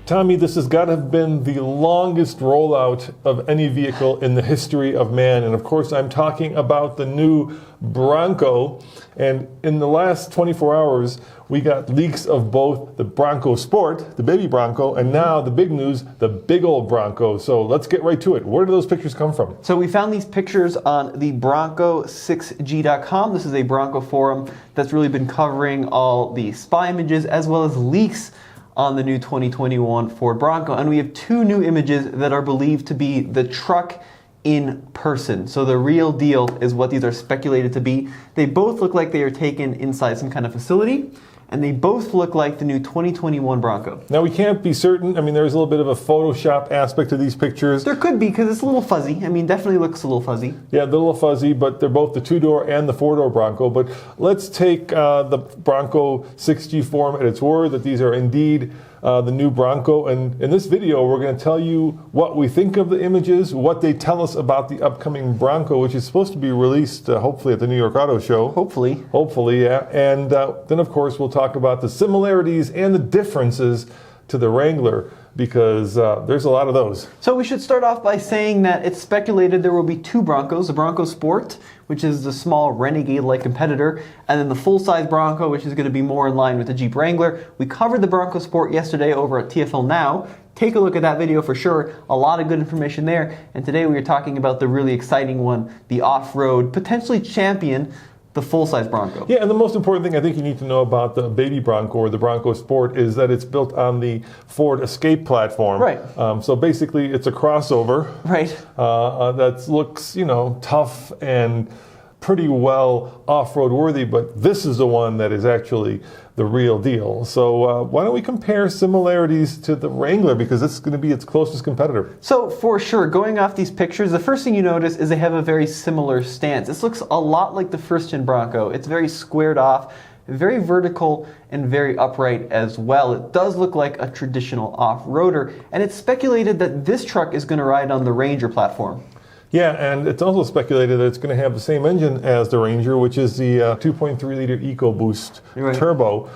Tommy, this has got to have been the longest rollout of any vehicle in the history of man. And of course, I'm talking about the new Bronco. And in the last 24 hours, we got leaks of both the Bronco Sport, the baby Bronco, and now the big news, the big old Bronco. So let's get right to it. Where do those pictures come from? So we found these pictures on the Bronco6g.com. This is a Bronco forum that's really been covering all the spy images as well as leaks on the new 2021 Ford Bronco. And we have two new images that are believed to be the truck in person. So the real deal is what these are speculated to be. They both look like they are taken inside some kind of facility, and they both look like the new 2021 Bronco. Now, we can't be certain. I mean, there's a little bit of a Photoshop aspect to these pictures. There could be, because it's a little fuzzy. I mean, definitely looks a little fuzzy. Yeah, they're a little fuzzy, but they're both the two-door and the four-door Bronco. But let's take the Bronco 6G form at its word that these are indeed the new Bronco. And in this video, we're going to tell you what we think of the images, what they tell us about the upcoming Bronco, which is supposed to be released hopefully at the New York Auto Show. Hopefully. Hopefully, yeah. And then, of course, we'll talk about the similarities and the differences to the Wrangler, because there's a lot of those. So we should start off by saying that it's speculated there will be two Broncos, the Bronco Sport, which is the small Renegade-like competitor, and then the full-size Bronco, which is going to be more in line with the Jeep Wrangler. We covered the Bronco Sport yesterday over at TFL Now. Take a look at that video for sure. A lot of good information there. And today we are talking about the really exciting one, the off-road, potentially champion, the full-size Bronco. Yeah, and the most important thing I think you need to know about the baby Bronco or the Bronco Sport is that it's built on the Ford Escape platform. Right. So basically, it's a crossover. Right. That looks, tough and pretty well off-road worthy, but this is the one that is actually the real deal. So why don't we compare similarities to the Wrangler, because it's going to be its closest competitor. So for sure, going off these pictures, the first thing you notice is they have a very similar stance. This looks a lot like the first-gen Bronco. It's very squared off, very vertical, and very upright as well. It does look like a traditional off-roader, and it's speculated that this truck is going to ride on the Ranger platform. Yeah, and it's also speculated that it's going to have the same engine as the Ranger, which is the 2.3-liter EcoBoost turbo,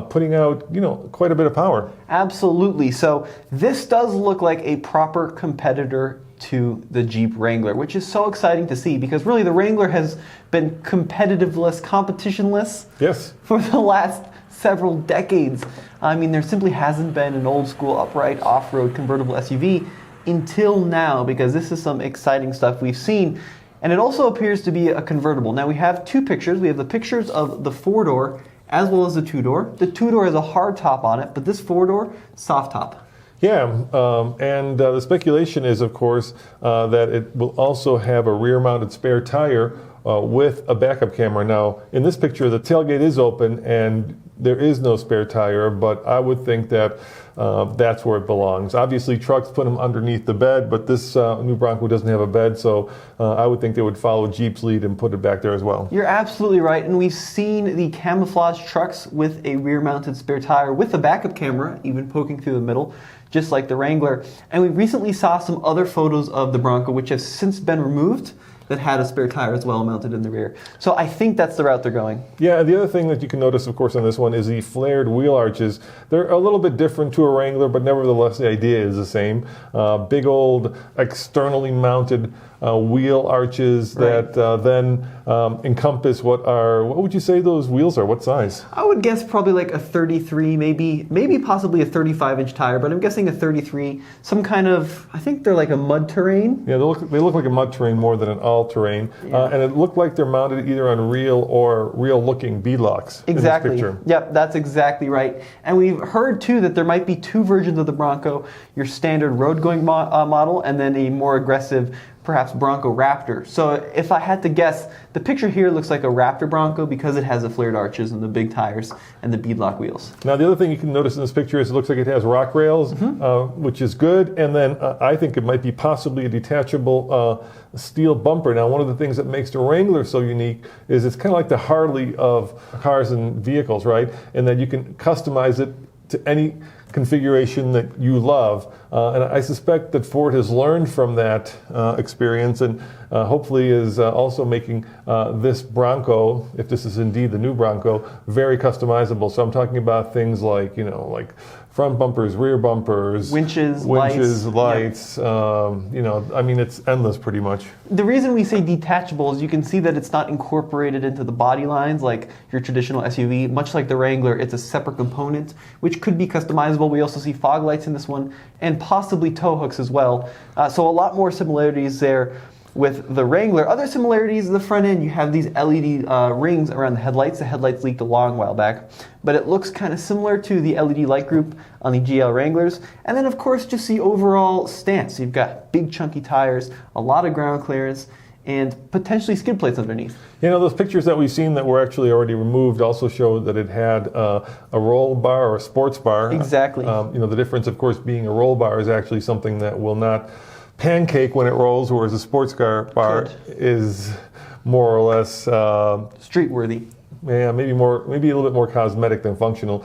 putting out, quite a bit of power. Absolutely. So this does look like a proper competitor to the Jeep Wrangler, which is so exciting to see, because really the Wrangler has been competitiveless, competitionless for the last several decades. I mean, there simply hasn't been an old school upright off-road convertible SUV until now, because this is some exciting stuff we've seen. And it also appears to be a convertible. Now we have two pictures. We have the pictures of the four-door as well as the two-door. The two-door has a hard top on it, but this four-door, soft top. Yeah, and the speculation is, of course, that it will also have a rear-mounted spare tire with a backup camera. Now, in this picture, the tailgate is open and there is no spare tire, but I would think that that's where it belongs. Obviously, trucks put them underneath the bed, but this new Bronco doesn't have a bed, so I would think they would follow Jeep's lead and put it back there as well. You're absolutely right, and we've seen the camouflage trucks with a rear-mounted spare tire with a backup camera, even poking through the middle, just like the Wrangler. And we recently saw some other photos of the Bronco, which have since been removed, that had a spare tire as well mounted in the rear. So I think that's the route they're going. Yeah, the other thing that you can notice, of course, on this one is the flared wheel arches. They're a little bit different to a Wrangler, but nevertheless, the idea is the same. Big old externally mounted wheel arches that then encompass what would you say those wheels are? What size? I would guess probably like a 33, maybe possibly a 35-inch tire, but I'm guessing a 33. Some kind of, I think they're like a mud terrain. Yeah, they look like a mud terrain more than an all-terrain. Yeah. And it looked like they're mounted either on real or real-looking beadlocks. Exactly. In this picture. Yep, that's exactly right. And we've heard too that there might be two versions of the Bronco: your standard road-going model, and then a more aggressive, perhaps Bronco Raptor. So if I had to guess, the picture here looks like a Raptor Bronco because it has the flared arches and the big tires and the beadlock wheels. Now the other thing you can notice in this picture is it looks like it has rock rails, which is good. And then I think it might be possibly a detachable steel bumper. Now one of the things that makes the Wrangler so unique is it's kind of like the Harley of cars and vehicles, right? And that you can customize it to any configuration that you love. And I suspect that Ford has learned from that experience and hopefully is also making this Bronco, if this is indeed the new Bronco, very customizable. So I'm talking about things like, like front bumpers, rear bumpers, winches, lights. I mean, it's endless pretty much. The reason we say detachable is you can see that it's not incorporated into the body lines like your traditional SUV. Much like the Wrangler, it's a separate component, which could be customizable. We also see fog lights in this one, and possibly tow hooks as well. So a lot more similarities there with the Wrangler. Other similarities, the front end, you have these LED rings around the headlights. The headlights leaked a long while back, but it looks kind of similar to the LED light group on the GL Wranglers. And then of course, just the overall stance. You've got big chunky tires, a lot of ground clearance, and potentially skid plates underneath. Those pictures that we've seen that were actually already removed also show that it had a roll bar or a sports bar. Exactly. The difference, of course, being a roll bar is actually something that will not pancake when it rolls, whereas a sports car bar is more or less street worthy. Yeah, maybe a little bit more cosmetic than functional,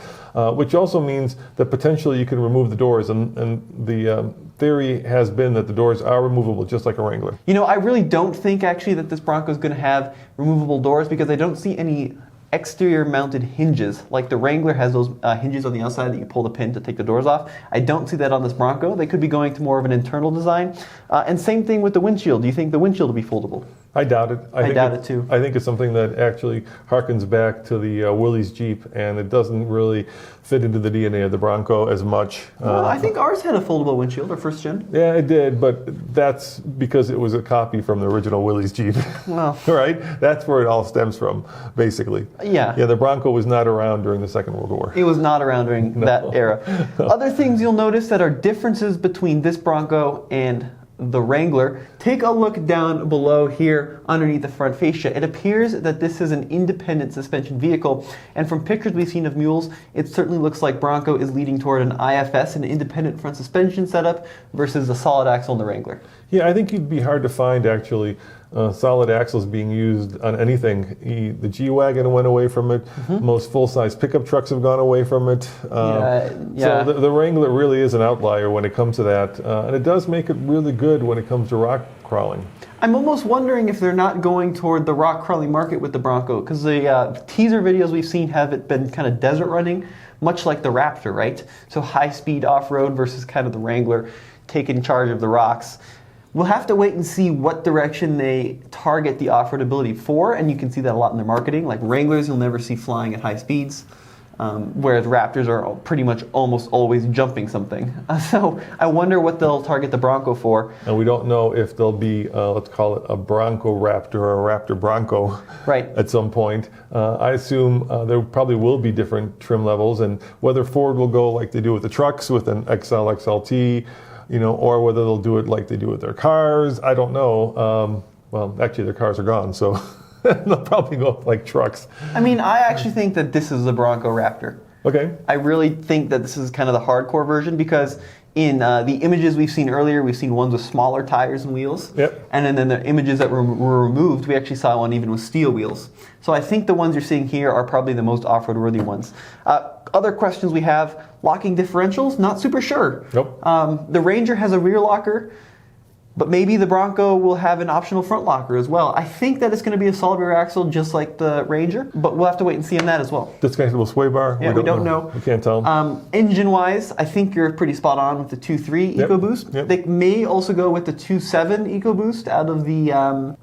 which also means that potentially you can remove the doors, and the theory has been that the doors are removable, just like a Wrangler. I really don't think actually that this Bronco is going to have removable doors, because I don't see any exterior mounted hinges. Like the Wrangler has those hinges on the outside that you pull the pin to take the doors off. I don't see that on this Bronco. They could be going to more of an internal design. And same thing with the windshield. Do you think the windshield will be foldable? I doubt it. I doubt it too. I think it's something that actually harkens back to the Willys Jeep, and it doesn't really fit into the DNA of the Bronco as much. Well, I think ours had a foldable windshield, our first gen. Yeah, it did, but that's because it was a copy from the original Willys Jeep. Well, right? That's where it all stems from, basically. Yeah. Yeah, the Bronco was not around during the Second World War. It was not around during that era. Other things you'll notice that are differences between this Bronco and the Wrangler. Take a look down below here underneath the front fascia. It appears that this is an independent suspension vehicle, and from pictures we've seen of mules, it certainly looks like Bronco is leading toward an IFS, an independent front suspension setup, versus a solid axle in the Wrangler. Yeah, I think it'd be hard to find actually solid axles being used on anything. The G-Wagon went away from it. Most full-size pickup trucks have gone away from it. So the Wrangler really is an outlier when it comes to that, and it does make it really good when it comes to rock crawling. I'm almost wondering if they're not going toward the rock crawling market with the Bronco, because the teaser videos we've seen have it been kind of desert running, much like the Raptor, right? So high-speed off-road versus kind of the Wrangler taking charge of the rocks. We'll have to wait and see what direction they target the off-road ability for, and you can see that a lot in their marketing. Like Wranglers, you'll never see flying at high speeds, whereas Raptors are pretty much almost always jumping something. So I wonder what they'll target the Bronco for. And we don't know if there'll be, let's call it a Bronco Raptor or a Raptor Bronco at some point. I assume there probably will be different trim levels, and whether Ford will go like they do with the trucks with an XL, XLT, or whether they'll do it like they do with their cars, I don't know. Well, actually, their cars are gone, so they'll probably go like trucks. I mean, I actually think that this is the Bronco Raptor. Okay. I really think that this is kind of the hardcore version, because in the images we've seen earlier, we've seen ones with smaller tires and wheels. Yep. And then the images that were removed, we actually saw one even with steel wheels. So I think the ones you're seeing here are probably the most off-road worthy ones. Other questions we have, locking differentials, not super sure. Nope. The Ranger has a rear locker, but maybe the Bronco will have an optional front locker as well. I think that it's going to be a solid rear axle just like the Ranger, but we'll have to wait and see on that as well. Disconnectable sway bar? Yeah, we don't know. We can't tell. Engine-wise, I think you're pretty spot on with the 2.3 EcoBoost. Yep. They may also go with the 2.7 EcoBoost out of the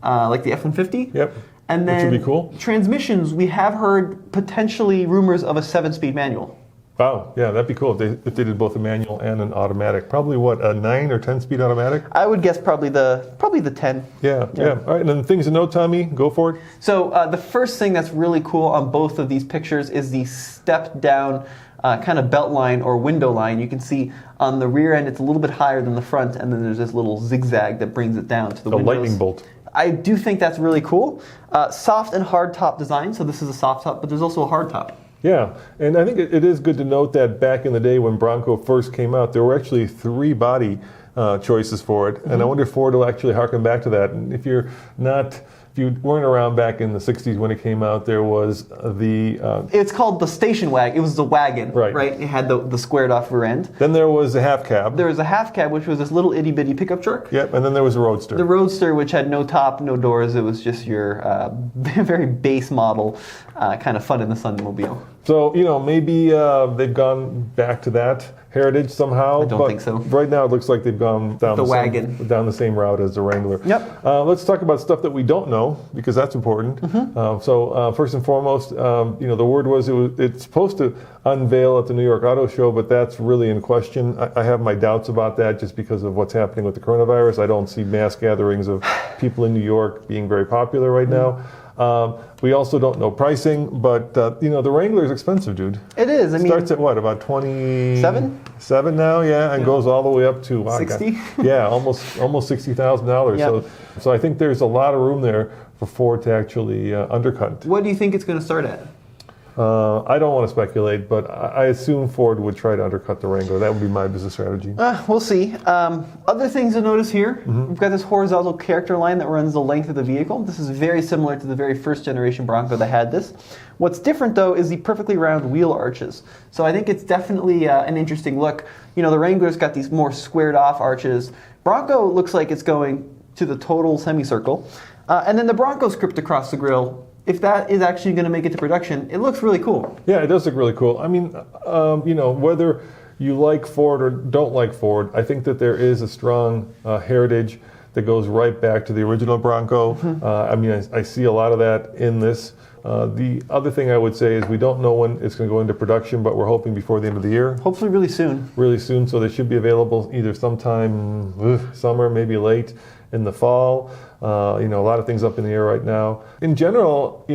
like the F-150. Yep. And then which would be cool. Transmissions, we have heard potentially rumors of a 7-speed manual. Wow, yeah, that'd be cool if they did both a manual and an automatic. Probably what, a 9 or 10-speed automatic? I would guess probably the 10. Yeah. All right, and then things to note, Tommy, go for it. So the first thing that's really cool on both of these pictures is the step down kind of belt line or window line. You can see on the rear end it's a little bit higher than the front, and then there's this little zigzag that brings it down to the windows. A lightning bolt. I do think that's really cool. Soft and hard top design. So this is a soft top, but there's also a hard top. Yeah, and I think it is good to note that back in the day when Bronco first came out, there were actually 3 body choices for it, and I wonder if Ford will actually harken back to that. And if you weren't around back in the 60s when it came out, there was the... it's called the station wagon. It was the wagon, right? It had the squared off rear end. Then there was a half cab. There was a half cab, which was this little itty bitty pickup truck. Yep, and then there was a Roadster. The Roadster, which had no top, no doors. It was just your very base model, kind of fun in the sun mobile. So, maybe they've gone back to that heritage somehow. I don't think so. Right now, it looks like they've gone down down the same route as the Wrangler. Yep. Let's talk about stuff that we don't know, because that's important. So, first and foremost, the word was it's supposed to unveil at the New York Auto Show, but that's really in question. I have my doubts about that just because of what's happening with the coronavirus. I don't see mass gatherings of people in New York being very popular right now. We also don't know pricing, but the Wrangler is expensive, dude. It is. Starts at what, about 27 now, and goes all the way up to 60. Yeah, almost $60,000. Yep. So I think there's a lot of room there for Ford to actually undercut. What do you think it's going to start at? I don't want to speculate, but I assume Ford would try to undercut the Wrangler. That would be my business strategy. We'll see. Other things to notice here, we've got this horizontal character line that runs the length of the vehicle. This is very similar to the very first generation Bronco that had this. What's different, though, is the perfectly round wheel arches. So I think it's definitely an interesting look. The Wrangler's got these more squared off arches. Bronco looks like it's going to the total semicircle. And then the Bronco script across the grille, if that is actually going to make it to production, it looks really cool. Yeah, it does look really cool. I mean, whether you like Ford or don't like Ford, I think that there is a strong heritage that goes right back to the original Bronco. I see a lot of that in this. The other thing I would say is we don't know when it's going to go into production, but we're hoping before the end of the year. Hopefully really soon. Really soon, so they should be available either sometime summer, maybe late in the fall. A lot of things up in the air right now. In general,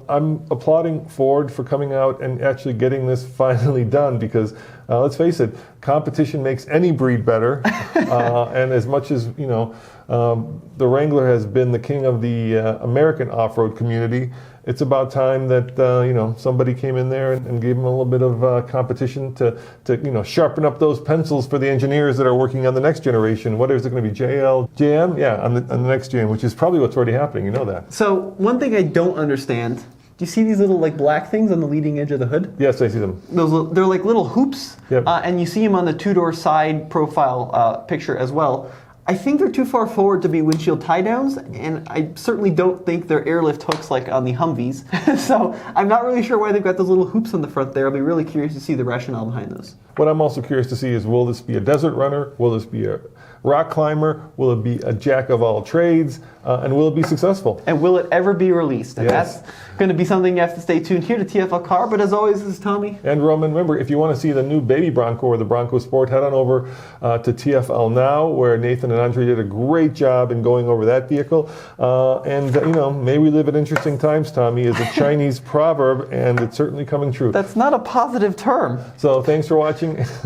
I'm applauding Ford for coming out and actually getting this finally done, because let's face it, competition makes any breed better. And as much as, the Wrangler has been the king of the American off-road community, it's about time that somebody came in there and gave them a little bit of competition to sharpen up those pencils for the engineers that are working on the next generation. What is it going to be, JM? Yeah, on the next gen, which is probably what's already happening. You know that. So one thing I don't understand. Do you see these little black things on the leading edge of the hood? Yes, I see them. They're like little hoops, yep. And you see them on the two-door side profile picture as well. I think they're too far forward to be windshield tie-downs, and I certainly don't think they're airlift hooks like on the Humvees. So I'm not really sure why they've got those little hoops on the front there. I'll be really curious to see the rationale behind those. What I'm also curious to see is, will this be a desert runner? Will this be a rock climber? Will it be a jack of all trades? And will it be successful? And will it ever be released? And yes. That's going to be something you have to stay tuned here to TFL Car. But as always, this is Tommy. And Roman. Remember, if you want to see the new baby Bronco or the Bronco Sport, head on over to TFL Now, where Nathan and Andre did a great job in going over that vehicle. May we live at interesting times, Tommy, is a Chinese proverb, and it's certainly coming true. That's not a positive term. So thanks for watching.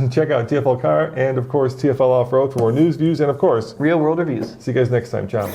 Check out TFL Car and, of course, TFL Off-Road for more news, views, and, of course, real-world reviews. See you guys next time. Ciao.